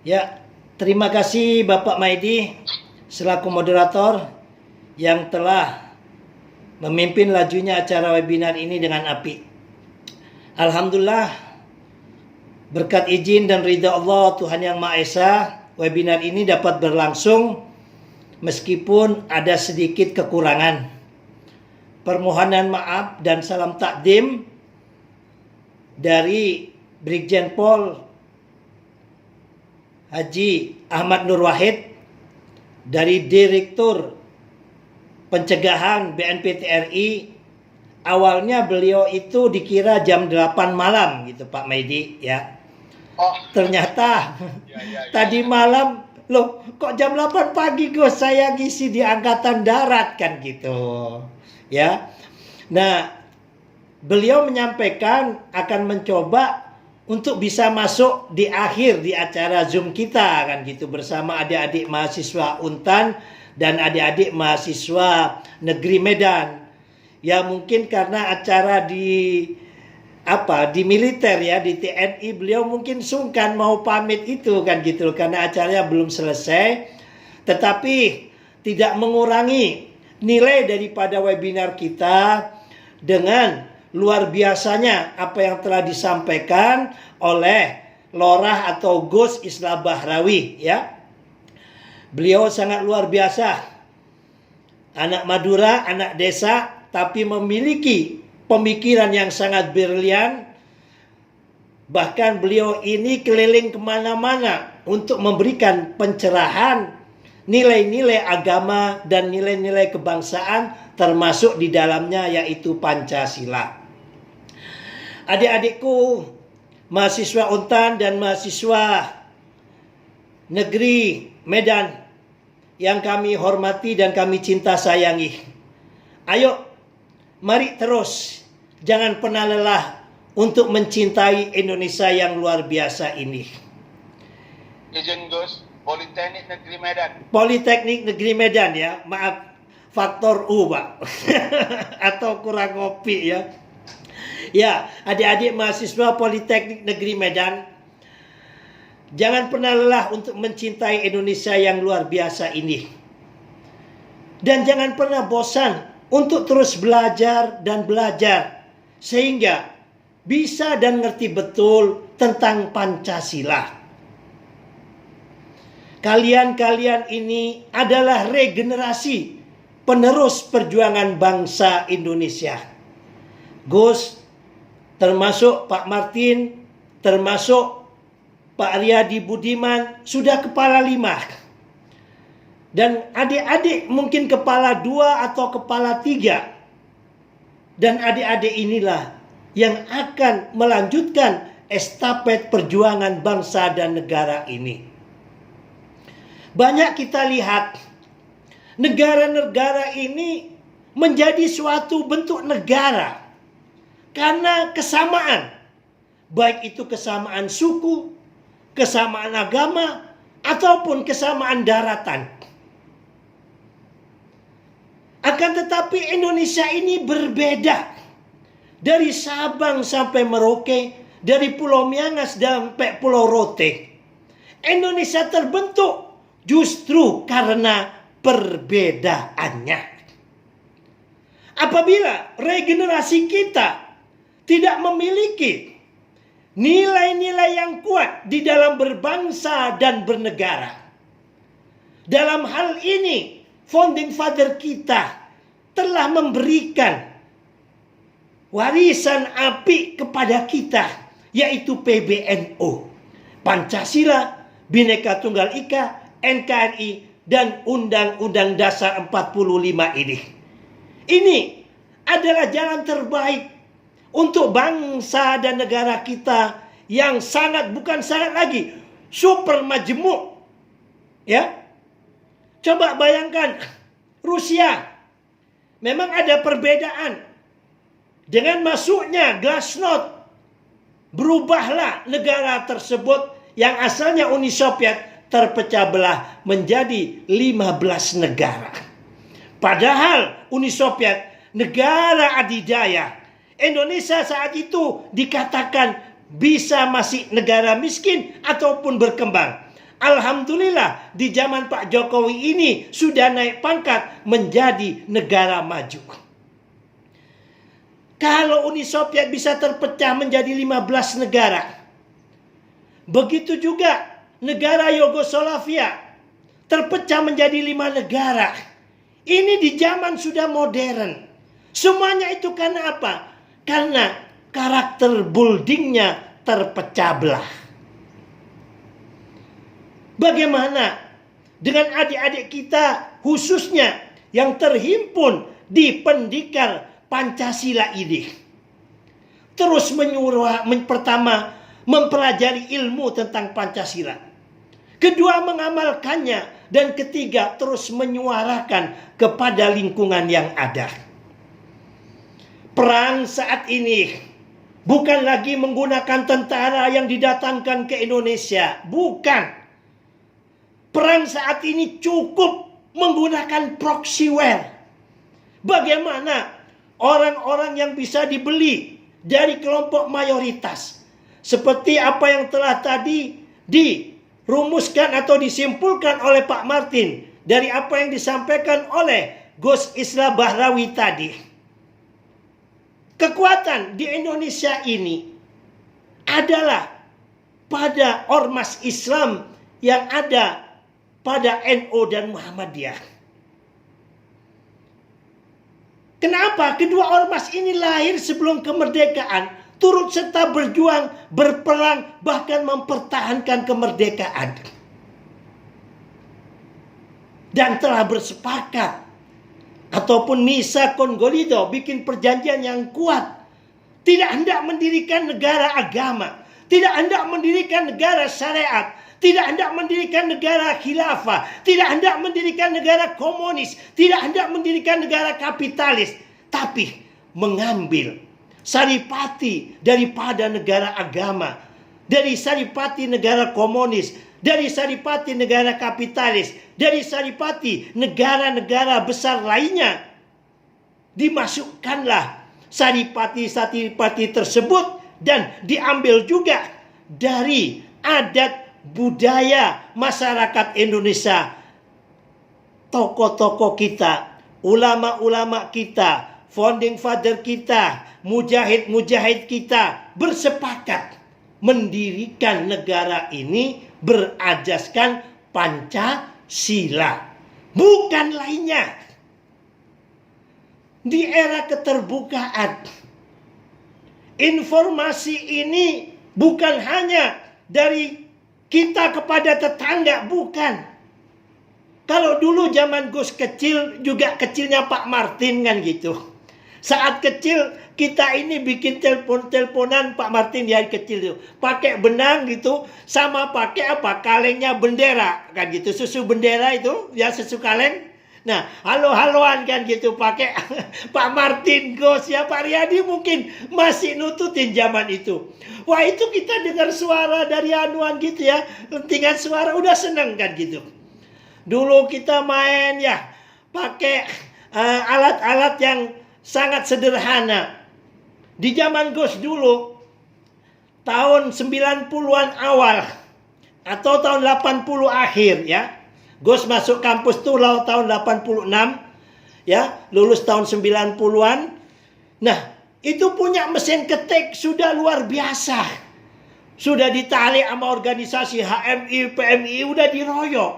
Ya, terima kasih Bapak Maidi selaku moderator yang telah memimpin lajunya acara webinar ini dengan apik. Alhamdulillah, berkat izin dan ridha Allah Tuhan Yang Maha Esa, webinar ini dapat berlangsung meskipun ada sedikit kekurangan. Permohonan maaf dan salam takdim dari Brigjen Pol Haji Ahmad Nur Wahid dari Direktur Pencegahan BNPT RI. Awalnya beliau itu dikira jam 8 malam gitu Pak Maidi ya. Ternyata tadi malam, loh kok jam 8 pagi Gus, saya ngisi di Angkatan Darat kan gitu ya. Nah, beliau menyampaikan akan mencoba untuk bisa masuk di akhir di acara Zoom kita kan gitu bersama adik-adik mahasiswa Untan dan adik-adik mahasiswa Negeri Medan. Ya mungkin karena acara di militer ya, di TNI, beliau mungkin sungkan mau pamit itu kan gitu karena acaranya belum selesai. Tetapi tidak mengurangi nilai daripada webinar kita dengan luar biasanya apa yang telah disampaikan oleh Lorah atau Gus Islah Bahrawi ya. Beliau sangat luar biasa. Anak Madura, anak desa, tapi memiliki pemikiran yang sangat brilian. Bahkan beliau ini keliling kemana-mana untuk memberikan pencerahan nilai-nilai agama dan nilai-nilai kebangsaan, termasuk di dalamnya yaitu Pancasila. Adik-adikku mahasiswa Untan dan mahasiswa Negeri Medan yang kami hormati dan kami cinta sayangi, ayo mari terus, jangan pernah lelah untuk mencintai Indonesia yang luar biasa ini. Izin Gus, Politeknik Negeri Medan. Politeknik Negeri Medan ya, maaf faktor U Pak atau kurang kopi ya. Ya, adik-adik mahasiswa Politeknik Negeri Medan, jangan pernah lelah untuk mencintai Indonesia yang luar biasa ini. Dan jangan pernah bosan untuk terus belajar dan belajar sehingga bisa dan ngerti betul tentang Pancasila. Kalian-kalian ini adalah regenerasi penerus perjuangan bangsa Indonesia. Gus, termasuk Pak Martin, termasuk Pak Riyadi Budiman sudah kepala 5. Dan adik-adik mungkin kepala 2 atau kepala 3. Dan adik-adik inilah yang akan melanjutkan estafet perjuangan bangsa dan negara ini. Banyak kita lihat negara-negara ini menjadi suatu bentuk negara karena kesamaan. Baik itu kesamaan suku, kesamaan agama, ataupun kesamaan daratan. Akan tetapi Indonesia ini berbeda. Dari Sabang sampai Merauke, dari Pulau Miangas sampai Pulau Rote. Indonesia terbentuk justru karena perbedaannya. Apabila regenerasi kita tidak memiliki nilai-nilai yang kuat di dalam berbangsa dan bernegara. Dalam hal ini, founding father kita telah memberikan warisan apik kepada kita, yaitu PBNU, Pancasila, Bhinneka Tunggal Ika, NKRI, dan Undang-Undang Dasar 45 ini. Ini adalah jalan terbaik untuk bangsa dan negara kita yang bukan sangat lagi, super majemuk. Ya. Coba bayangkan, Rusia memang ada perbedaan. Dengan masuknya Glasnost, berubahlah negara tersebut yang asalnya Uni Soviet terpecah belah menjadi 15 negara. Padahal Uni Soviet negara adidaya. Indonesia saat itu dikatakan bisa masih negara miskin ataupun berkembang. Alhamdulillah di zaman Pak Jokowi ini sudah naik pangkat menjadi negara maju. Kalau Uni Soviet bisa terpecah menjadi 15 negara, begitu juga negara Yugoslavia terpecah menjadi 5 negara. Ini di zaman sudah modern. Semuanya itu karena apa? Karena karakter buildingnya terpecah belah. Bagaimana dengan adik-adik kita khususnya yang terhimpun di pendidikan Pancasila ini? Terus pertama mempelajari ilmu tentang Pancasila. Kedua mengamalkannya. Dan ketiga terus menyuarakan kepada lingkungan yang ada. Perang saat ini bukan lagi menggunakan tentara yang didatangkan ke Indonesia. Bukan. Perang saat ini cukup menggunakan proxy war. Bagaimana orang-orang yang bisa dibeli dari kelompok mayoritas. Seperti apa yang telah tadi dirumuskan atau disimpulkan oleh Pak Martin. Dari apa yang disampaikan oleh Gus Islah Bahrawi tadi. Kekuatan di Indonesia ini adalah pada ormas Islam yang ada pada NU dan Muhammadiyah. Kenapa? Kedua ormas ini lahir sebelum kemerdekaan, turut serta berjuang, berperang, bahkan mempertahankan kemerdekaan. Dan telah bersepakat ataupun misa kongolido, bikin perjanjian yang kuat. Tidak hendak mendirikan negara agama, tidak hendak mendirikan negara syariat, tidak hendak mendirikan negara khilafah, tidak hendak mendirikan negara komunis, tidak hendak mendirikan negara kapitalis, tapi mengambil saripati daripada negara agama, dari saripati negara komunis, dari saripati negara kapitalis, dari saripati negara-negara besar lainnya. Dimasukkanlah saripati-saripati tersebut dan diambil juga dari adat budaya masyarakat Indonesia. Tokoh-tokoh kita, ulama-ulama kita, founding father kita, mujahid-mujahid kita bersepakat mendirikan negara ini berajaskan Pancasila, bukan lainnya. Di era keterbukaan, informasi ini bukan hanya dari kita kepada tetangga, bukan. Kalau dulu zaman Gus kecil, juga kecilnya Pak Martin kan gitu. Saat kecil kita ini bikin teleponan Pak Martin di hari kecil itu. Pakai benang gitu, sama pakai apa? Kalengnya bendera kan gitu. Susu bendera itu, ya susu kaleng. Nah, halo-haloan kan gitu pakai Pak Martin, Gus, ya Pak Riyadi mungkin masih nututin zaman itu. Wah, itu kita dengar suara dari anuan gitu ya, lentingan suara udah seneng kan gitu. Dulu kita main ya pakai alat-alat yang sangat sederhana. Di zaman Gus dulu tahun 90-an awal atau tahun 80 akhir ya. Gus masuk kampus tuh tahun 86 ya, lulus tahun 90-an. Nah, itu punya mesin ketik sudah luar biasa. Sudah ditarik sama organisasi HMI, PMI, udah diroyok.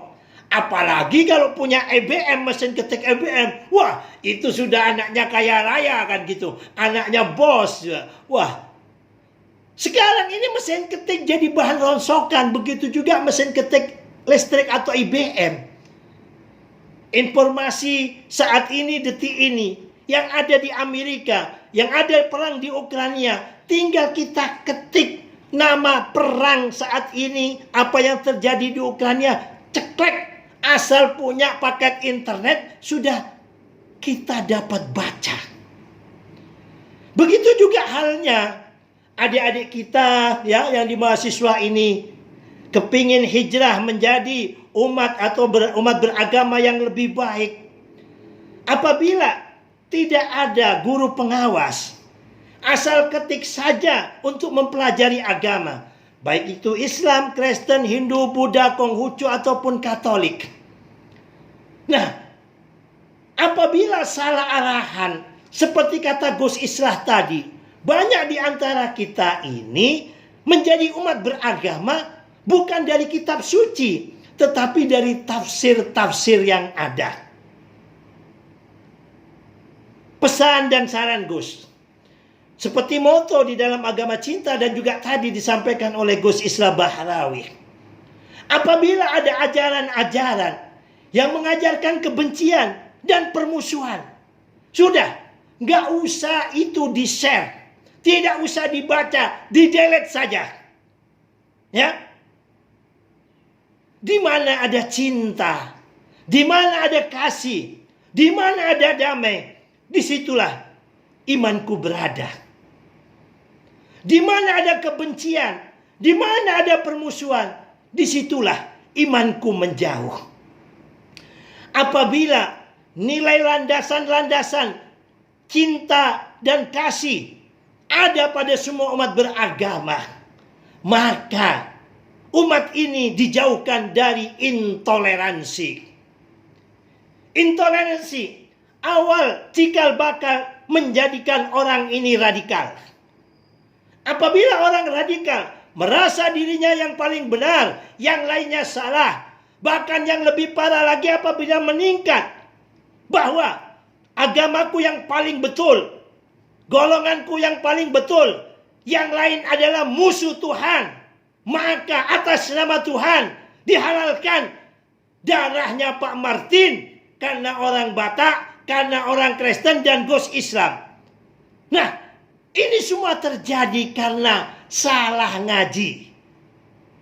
Apalagi kalau punya EBM, mesin ketik EBM. Wah, itu sudah anaknya kaya raya kan gitu. Anaknya bos. Wah, sekarang ini mesin ketik jadi bahan ronsokan. Begitu juga mesin ketik listrik atau IBM. Informasi saat ini, detik ini, yang ada di Amerika, yang ada perang di Ukraina, tinggal kita ketik nama perang saat ini, apa yang terjadi di Ukraina, ceklek, asal punya paket internet, sudah kita dapat baca. Begitu juga halnya adik-adik kita ya yang di mahasiswa ini kepingin hijrah menjadi umat atau umat beragama yang lebih baik. Apabila tidak ada guru pengawas, asal ketik saja untuk mempelajari agama, Baik itu Islam, Kristen, Hindu, Buddha, Konghucu ataupun Katolik. Nah, apabila salah arahan, seperti kata Gus Islah tadi, banyak di antara kita ini menjadi umat beragama bukan dari kitab suci, tetapi dari tafsir-tafsir yang ada. Pesan dan saran Gus, seperti moto di dalam agama cinta dan juga tadi disampaikan oleh Gus Islah Bahrawi. Apabila ada ajaran-ajaran yang mengajarkan kebencian dan permusuhan, sudah, nggak usah itu di-share, tidak usah dibaca, di-delete saja. Ya, di mana ada cinta, di mana ada kasih, di mana ada damai, disitulah imanku berada. Di mana ada kebencian, di mana ada permusuhan, disitulah imanku menjauh. Apabila nilai landasan-landasan cinta dan kasih ada pada semua umat beragama, maka umat ini dijauhkan dari intoleransi. Intoleransi awal cikal bakal menjadikan orang ini radikal. Apabila orang radikal merasa dirinya yang paling benar, yang lainnya salah, bahkan yang lebih parah lagi apabila meningkat bahwa agamaku yang paling betul, golonganku yang paling betul, yang lain adalah musuh Tuhan, maka atas nama Tuhan dihalalkan darahnya Pak Martin karena orang Batak, karena orang Kristen dan Gus Islam. Nah, ini semua terjadi karena salah ngaji.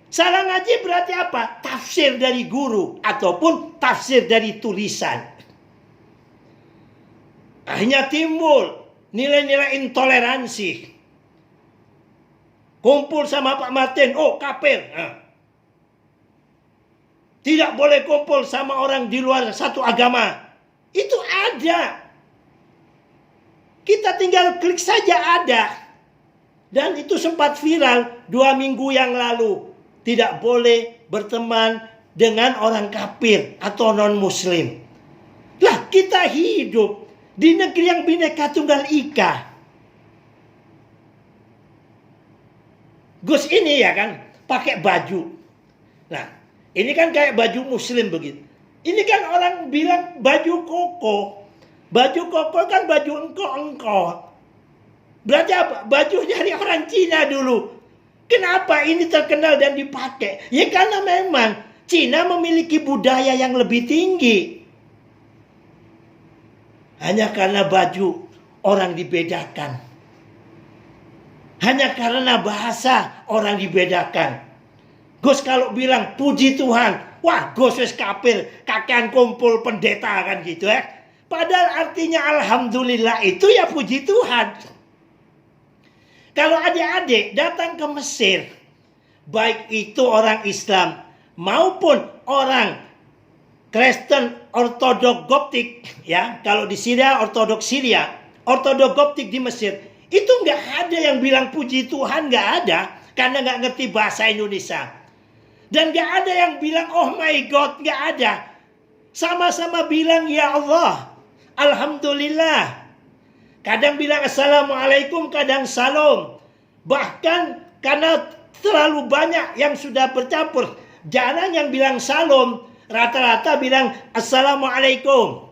Salah ngaji berarti apa? Tafsir dari guru ataupun tafsir dari tulisan. Akhirnya timbul nilai-nilai intoleransi. Kumpul sama Pak Martin, oh kafir. Tidak boleh kumpul sama orang di luar satu agama. Itu ada. Kita tinggal klik saja ada. Dan itu sempat viral 2 minggu yang lalu. Tidak boleh berteman dengan orang kafir atau non-muslim. Lah, kita hidup di negeri yang Bhinneka Tunggal Ika. Gus ini ya kan pakai baju. Nah, ini kan kayak baju muslim begitu. Ini kan orang bilang baju koko. Baju koko kan baju engkau. Berarti apa? Baju dari orang Cina dulu. Kenapa ini terkenal dan dipakai? Ya karena memang Cina memiliki budaya yang lebih tinggi. Hanya karena baju orang dibedakan. Hanya karena bahasa orang dibedakan. Gus kalau bilang puji Tuhan, wah Gus wis kafir, kakean kumpul pendeta kan gitu ya. Padahal artinya alhamdulillah itu ya puji Tuhan. Kalau adik-adik datang ke Mesir, baik itu orang Islam maupun orang Kristen Ortodok Koptik, ya kalau di Syria Ortodok Syria, Ortodok Koptik di Mesir, itu nggak ada yang bilang puji Tuhan, nggak ada, karena nggak ngerti bahasa Indonesia. Dan nggak ada yang bilang oh my God, nggak ada. Sama-sama bilang ya Allah, alhamdulillah. Kadang bilang assalamualaikum, kadang salam. Bahkan karena terlalu banyak yang sudah bercampur, jarang yang bilang salam, rata-rata bilang assalamualaikum.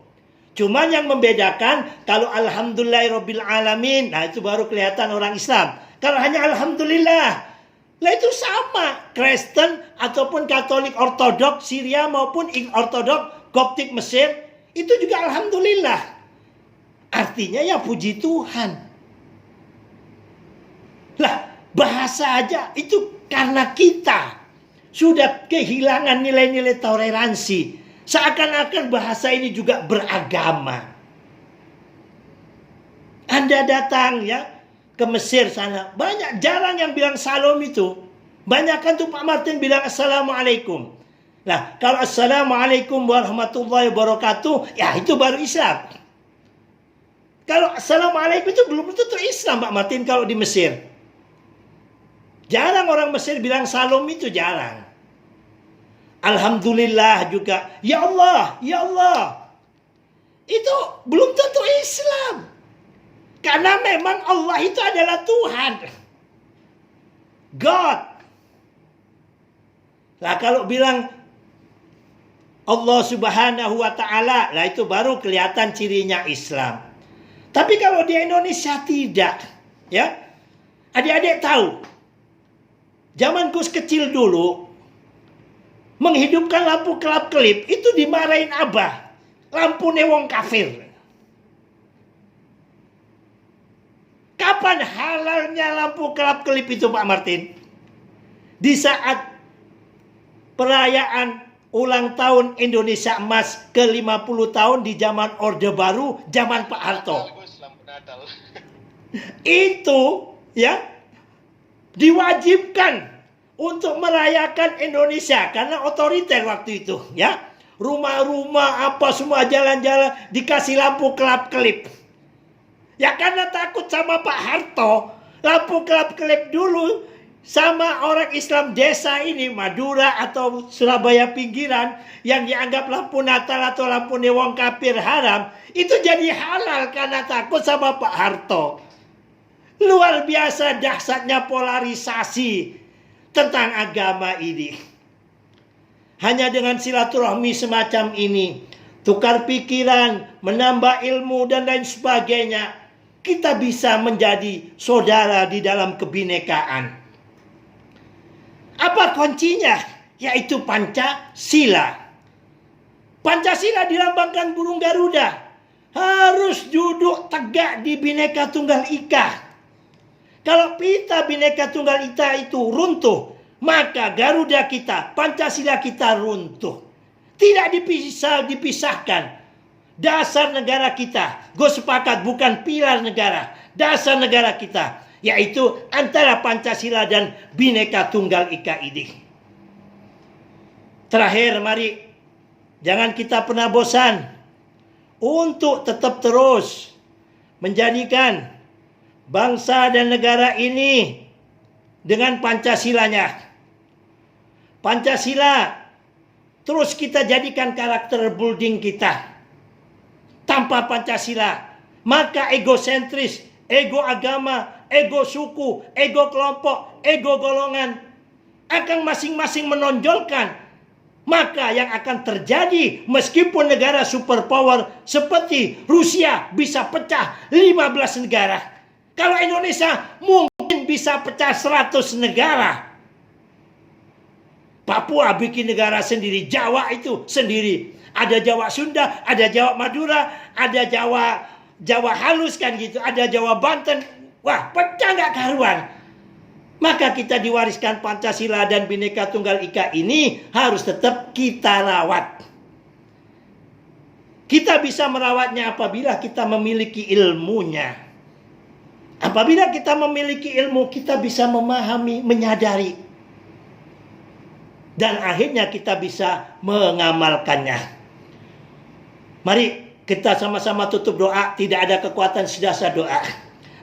Cuman yang membedakan kalau alhamdulillahirabbil alamin, nah itu baru kelihatan orang Islam. Kalau hanya alhamdulillah, lah itu sama Kristen ataupun Katolik Ortodok Syria maupun Ortodok Koptik Mesir, itu juga alhamdulillah. Artinya ya puji Tuhan. Lah, bahasa aja itu karena kita sudah kehilangan nilai-nilai toleransi. Seakan-akan bahasa ini juga beragama. Anda datang ya ke Mesir sana, banyak jarang yang bilang salam itu. Banyakan tuh Pak Martin bilang assalamualaikum. Nah, kalau assalamualaikum warahmatullahi wabarakatuh, ya itu baru Islam. Kalau assalamualaikum itu belum tentu Islam Pak Martin kalau di Mesir. Jarang orang Mesir bilang salam itu, jarang. Alhamdulillah juga. Ya Allah, ya Allah. Itu belum tentu Islam. Karena memang Allah itu adalah Tuhan. God. Lah kalau bilang Allah Subhanahu wa Ta'ala, lah itu baru kelihatan cirinya Islam. Tapi kalau di Indonesia tidak, ya. Adik-adik tahu, zaman Gus kecil dulu, menghidupkan lampu kelap-kelip itu dimarahin abah. Lampu wong kafir. Kapan halalnya lampu kelap-kelip itu, Pak Martin? Di saat perayaan ulang tahun Indonesia Emas ke-50 tahun di zaman Orde Baru, zaman Pak Harto. Itu ya diwajibkan untuk merayakan Indonesia karena otoriter waktu itu, ya. Rumah-rumah apa semua jalan-jalan dikasih lampu kelap-kelip. Ya karena takut sama Pak Harto, lampu kelap-kelip dulu sama orang Islam desa ini, Madura atau Surabaya pinggiran, yang dianggap lampu Natal atau lampu wong kafir haram, itu jadi halal karena takut sama Pak Harto. Luar biasa dahsyatnya polarisasi tentang agama ini. Hanya dengan silaturahmi semacam ini, tukar pikiran, menambah ilmu dan lain sebagainya, kita bisa menjadi saudara di dalam kebinekaan. Apa kuncinya? Yaitu Pancasila. Pancasila dilambangkan burung Garuda. Harus duduk tegak di Bhinneka Tunggal Ika. Kalau pita Bhinneka Tunggal Ika itu runtuh, maka Garuda kita, Pancasila kita runtuh. Tidak dipisahkan. Dasar negara kita, gue sepakat bukan pilar negara. Dasar negara kita, yaitu antara Pancasila dan Bhinneka Tunggal Ika ini. Terakhir, mari jangan kita pernah bosan untuk tetap terus menjadikan bangsa dan negara ini dengan Pancasilanya. Pancasila terus kita jadikan karakter building kita. Tanpa Pancasila, maka egosentris, ego agama, ego suku, ego kelompok, ego golongan akan masing-masing menonjolkan. Maka yang akan terjadi meskipun negara superpower seperti Rusia bisa pecah 15 negara. Kalau Indonesia mungkin bisa pecah 100 negara. Papua bikin negara sendiri, Jawa itu sendiri. Ada Jawa Sunda, ada Jawa Madura, ada Jawa halus kan gitu, ada Jawa Banten. Wah, pecah nggak karuan. Maka kita diwariskan Pancasila dan Bhinneka Tunggal Ika ini harus tetap kita rawat. Kita bisa merawatnya apabila kita memiliki ilmunya. Apabila kita memiliki ilmu, kita bisa memahami, menyadari. Dan akhirnya kita bisa mengamalkannya. Mari kita sama-sama tutup doa. Tidak ada kekuatan sedasa doa.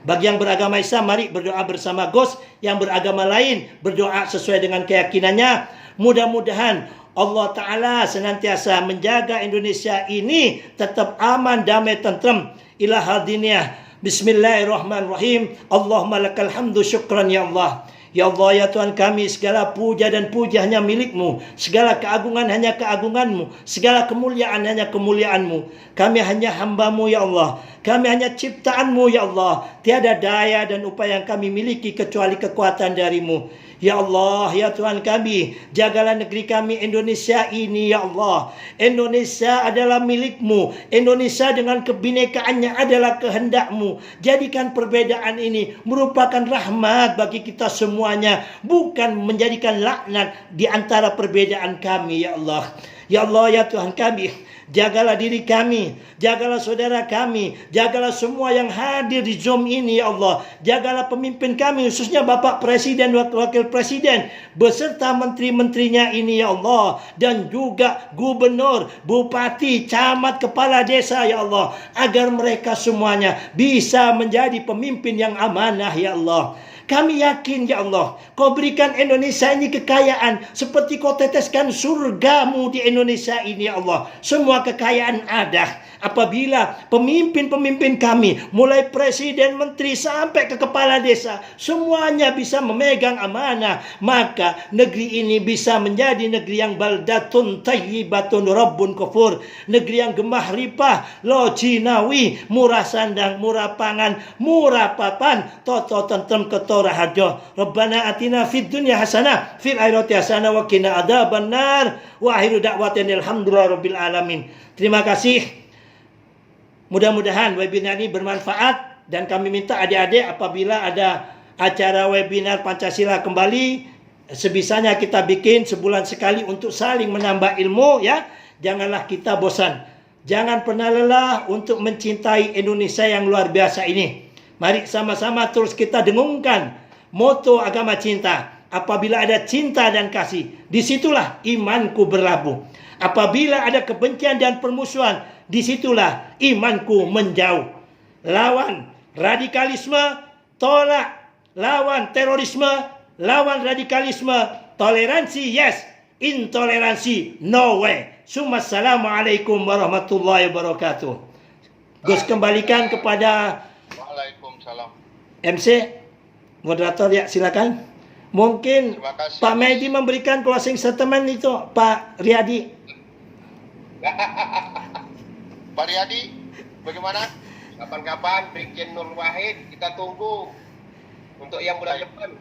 Bagi yang beragama Islam, mari berdoa bersama Gus. Yang beragama lain berdoa sesuai dengan keyakinannya. Mudah-mudahan Allah Ta'ala senantiasa menjaga Indonesia ini tetap aman, damai, tentrem. Ila hadiniyah. Bismillahirrahmanirrahim. Allahumma lakal hamdu syukran ya Allah. Ya Allah, ya Tuhan kami, segala puja dan puja hanya milik-Mu. Segala keagungan hanya keagungan-Mu. Segala kemuliaan hanya kemuliaan-Mu. Kami hanya hamba-Mu ya Allah. Kami hanya ciptaan-Mu ya Allah. Tiada daya dan upaya yang kami miliki kecuali kekuatan dari-Mu. Ya Allah, ya Tuhan kami, jagalah negeri kami Indonesia ini ya Allah. Indonesia adalah milik-Mu. Indonesia dengan kebinekaannya adalah kehendak-Mu. Jadikan perbedaan ini merupakan rahmat bagi kita semuanya, bukan menjadikan laknat di antara perbedaan kami ya Allah. Ya Allah, ya Tuhan kami, jagalah diri kami, jagalah saudara kami, jagalah semua yang hadir di Zoom ini ya Allah. Jagalah pemimpin kami, khususnya Bapak Presiden, Wakil Presiden, beserta menteri-menterinya ini ya Allah. Dan juga gubernur, bupati, camat, kepala desa ya Allah. Agar mereka semuanya bisa menjadi pemimpin yang amanah ya Allah. Kami yakin ya Allah, Kau berikan Indonesia ini kekayaan seperti Kau teteskan surgamu di Indonesia ini ya Allah. Semua kekayaan ada. Apabila pemimpin-pemimpin kami, mulai presiden, menteri, sampai ke kepala desa, semuanya bisa memegang amanah, maka negeri ini bisa menjadi negeri yang baldatun tayyibatun rabbun kufur, negeri yang gemah ripah, lo jinawi, murah sandang, murah pangan, murah papan, toto tentrem ketora harjo. Rabbana atina fid dunya hasanah, fil akhirati hasanah wa qina adzabannar. Wa akhiru da'watina alhamdulillahi rabbil alamin. Terima kasih. Mudah-mudahan webinar ini bermanfaat, dan kami minta adik-adik apabila ada acara webinar Pancasila kembali, sebisanya kita bikin sebulan sekali untuk saling menambah ilmu ya. Janganlah kita bosan. Jangan pernah lelah untuk mencintai Indonesia yang luar biasa ini. Mari sama-sama terus kita dengungkan moto agama cinta. Apabila ada cinta dan kasih, disitulah imanku berlabuh. Apabila ada kebencian dan permusuhan, disitulah imanku menjauh. Lawan radikalisme, tolak. Lawan terorisme, lawan radikalisme. Toleransi, yes. Intoleransi, no way. Assalamualaikum warahmatullahi wabarakatuh. Gus, kembalikan kepada Waalaikumsalam. MC, moderator ya, silakan. Mungkin Terima kasih. Pak Mehdi memberikan closing statement itu, Pak Riyadi. Pak Riyadi, bagaimana? Kapan-kapan Brigjen Nur Wahid kita tunggu untuk yang bulan depan.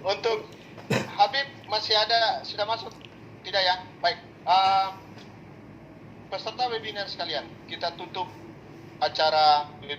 Untuk Habib masih ada, sudah masuk? Tidak ya? Baik. Peserta webinar sekalian, kita tutup acara webinar.